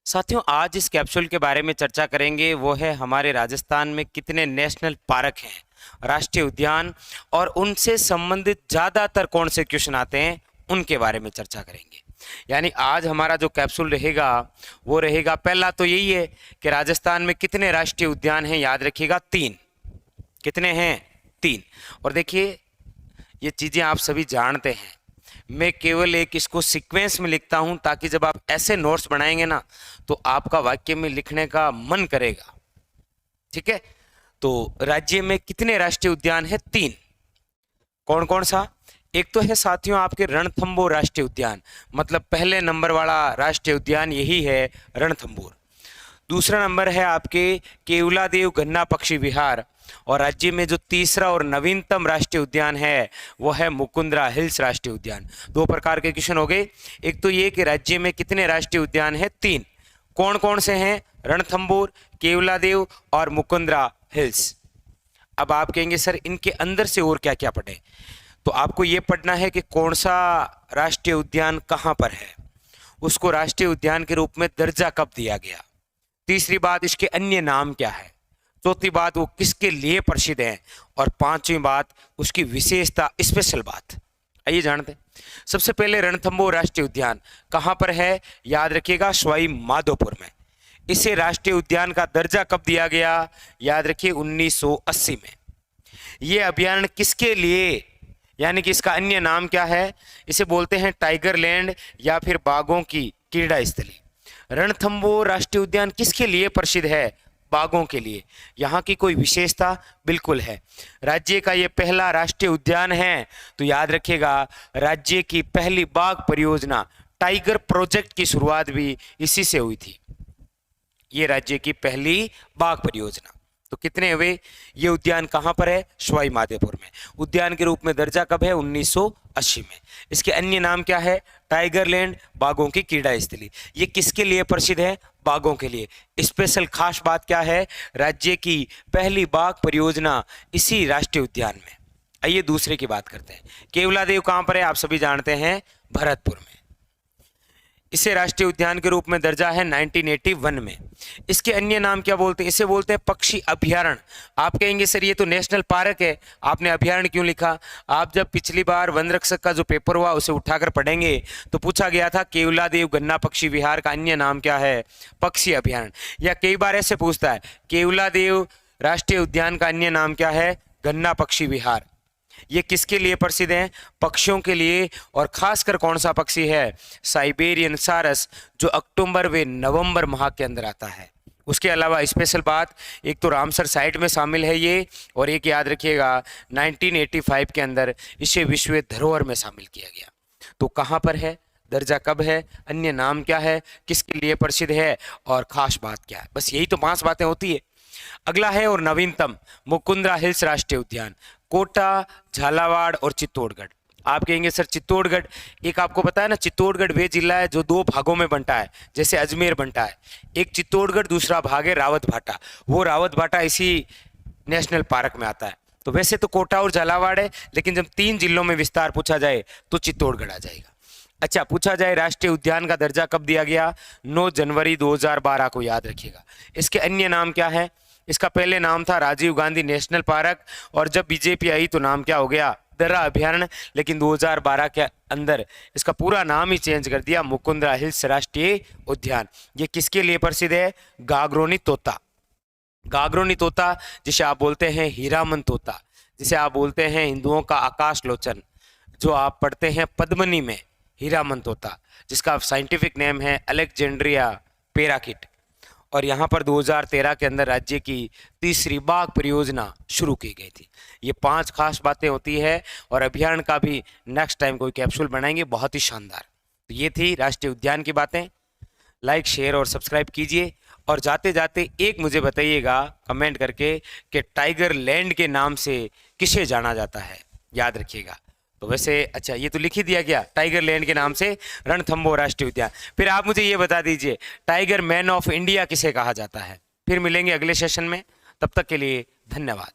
साथियों, आज इस कैप्सूल के बारे में चर्चा करेंगे। वो है हमारे राजस्थान में कितने नेशनल पार्क हैं, राष्ट्रीय उद्यान, और उनसे संबंधित ज़्यादातर कौन से क्वेश्चन आते हैं उनके बारे में चर्चा करेंगे। यानी आज हमारा जो कैप्सूल रहेगा वो रहेगा, पहला तो यही है कि राजस्थान में कितने राष्ट्रीय उद्यान हैं। याद रखिएगा 3। कितने हैं? 3। और देखिए, ये चीज़ें आप सभी जानते हैं। मैं केवल एक इसको सीक्वेंस में लिखता हूं ताकि जब आप ऐसे नोट्स बनाएंगे ना तो आपका वाक्य में लिखने का मन करेगा। ठीक है, तो राज्य में कितने राष्ट्रीय उद्यान है? 3। कौन कौन सा? एक तो है साथियों आपके रणथंभौर राष्ट्रीय उद्यान, मतलब पहले नंबर वाला राष्ट्रीय उद्यान यही है रणथंभौर। दूसरा नंबर है आपके केवलादेव गन्ना पक्षी विहार, और राज्य में जो तीसरा और नवीनतम राष्ट्रीय उद्यान है वो है मुकुंदरा हिल्स राष्ट्रीय उद्यान। 2 प्रकार के क्वेश्चन हो गए। एक तो ये कि राज्य में कितने राष्ट्रीय उद्यान है? 3। कौन कौन से हैं? रणथंभौर, केवलादेव और मुकुंदरा हिल्स। अब आप कहेंगे सर इनके अंदर से और क्या क्या पढ़े, तो आपको ये पढ़ना है कि कौन सा राष्ट्रीय उद्यान कहाँ पर है, उसको राष्ट्रीय उद्यान के रूप में दर्जा कब दिया गया। तीसरी बात, इसके अन्य नाम क्या है। चौथी बात, वो किसके लिए प्रसिद्ध है। और 5वीं बात, उसकी विशेषता, स्पेशल बात। आइए जानते हैं। सबसे पहले रणथंभौर राष्ट्रीय उद्यान कहाँ पर है? याद रखिएगा सवाई माधोपुर में। इसे राष्ट्रीय उद्यान का दर्जा कब दिया गया? याद रखिए 1980 में। ये अभ्यारण्य किसके लिए, यानी कि इसका अन्य नाम क्या है? इसे बोलते हैं टाइगर लैंड या फिर बाघों की क्रीड़ा स्थली। रणथंभौर राष्ट्रीय उद्यान किसके लिए प्रसिद्ध है? बाघों के लिए। यहाँ की कोई विशेषता? बिल्कुल है, राज्य का ये पहला राष्ट्रीय उद्यान है। तो याद रखिएगा राज्य की पहली बाघ परियोजना टाइगर प्रोजेक्ट की शुरुआत भी इसी से हुई थी। ये राज्य की पहली बाघ परियोजना। तो कितने हुए? ये उद्यान कहाँ पर है? सवाई माधोपुर में। उद्यान के रूप में दर्जा कब है? 1980 में। इसके अन्य नाम क्या है? टाइगर लैंड, बाघों की क्रीड़ा स्थली। ये किसके लिए प्रसिद्ध है? बाघों के लिए। स्पेशल खास बात क्या है? राज्य की पहली बाघ परियोजना इसी राष्ट्रीय उद्यान में। आइए दूसरे की बात करते हैं। केवलादेव कहाँ पर है? आप सभी जानते हैं, भरतपुर में। इसे राष्ट्रीय उद्यान के रूप में दर्जा है 1981 में। इसके अन्य नाम क्या बोलते हैं? इसे बोलते हैं पक्षी अभ्यारण्य। आप कहेंगे सर ये तो नेशनल पार्क है, आपने अभ्यारण्य क्यों लिखा? आप जब पिछली बार वन रक्षक का जो पेपर हुआ उसे उठाकर पढ़ेंगे तो पूछा गया था केवलादेव गन्ना पक्षी विहार का अन्य नाम क्या है? पक्षी अभ्यारण्य। या कई बार ऐसे पूछता है केवलादेव राष्ट्रीय उद्यान का अन्य नाम क्या है? गन्ना पक्षी विहार। ये किसके लिए प्रसिद्ध हैं? पक्षियों के लिए। और खासकर कौन सा पक्षी है? साइबेरियन सारस, जो अक्टूबर व नवंबर माह के अंदर आता है। उसके अलावा स्पेशल बात, एक तो रामसर साइट में शामिल है ये, और एक याद रखिएगा 1985 के अंदर इसे विश्व धरोहर में शामिल किया गया। तो कहाँ पर है? दर्जा कब है? अन्य नाम क्या है? किसके लिए प्रसिद्ध है? और खास बात क्या है? बस यही तो 5 बातें होती है। अगला है और नवीनतम मुकुंदरा हिल्स राष्ट्रीय उद्यान, कोटा, झालावाड़ और चित्तौड़गढ़। आप कहेंगे सर चित्तौड़गढ़, एक आपको पता है ना, चित्तौड़गढ़ वे जिला है जो 2 भागों में बंटा है, जैसे अजमेर बंटा है। एक चित्तौड़गढ़, दूसरा भाग है रावत भाटा। वो रावत भाटा इसी नेशनल पार्क में आता है। तो वैसे तो कोटा और झालावाड़ है, लेकिन जब 3 जिलों में विस्तार पूछा जाए तो चित्तौड़गढ़ आ जाएगा। अच्छा, पूछा जाए राष्ट्रीय उद्यान का दर्जा कब दिया गया? 9 जनवरी 2012 को। याद रखिएगा। इसके अन्य नाम क्या है? इसका पहले नाम था राजीव गांधी नेशनल पार्क, और जब बीजेपी आई तो नाम क्या हो गया? दर्रा अभ्यारण्य। लेकिन 2012 के अंदर इसका पूरा नाम ही चेंज कर दिया, मुकुंदरा हिल्स राष्ट्रीय उद्यान। ये किसके लिए प्रसिद्ध है? गागरोनी तोता। गागरोनी तोता जिसे आप बोलते हैं हीरामन तोता, जिसे आप बोलते हैं हिंदुओं का आकाश लोचन, जो आप पढ़ते हैं पद्मनी में, हीरामन तोता, जिसका साइंटिफिक नेम है अलेक्जेंड्रिया पैराकिट। और यहाँ पर 2013 के अंदर राज्य की तीसरी बाघ परियोजना शुरू की गई थी। ये 5 खास बातें होती है, और अभ्यारण्य का भी नेक्स्ट टाइम कोई कैप्सूल बनाएंगे, बहुत ही शानदार। तो ये थी राष्ट्रीय उद्यान की बातें। लाइक, शेयर और सब्सक्राइब कीजिए। और जाते जाते एक मुझे बताइएगा कमेंट करके कि टाइगर लैंड के नाम से किसे जाना जाता है? याद रखिएगा। तो वैसे अच्छा, ये तो लिख ही दिया गया टाइगर लैंड के नाम से रणथंभौर राष्ट्रीय उद्यान। फिर आप मुझे ये बता दीजिए टाइगर मैन ऑफ इंडिया किसे कहा जाता है? फिर मिलेंगे अगले सेशन में, तब तक के लिए धन्यवाद।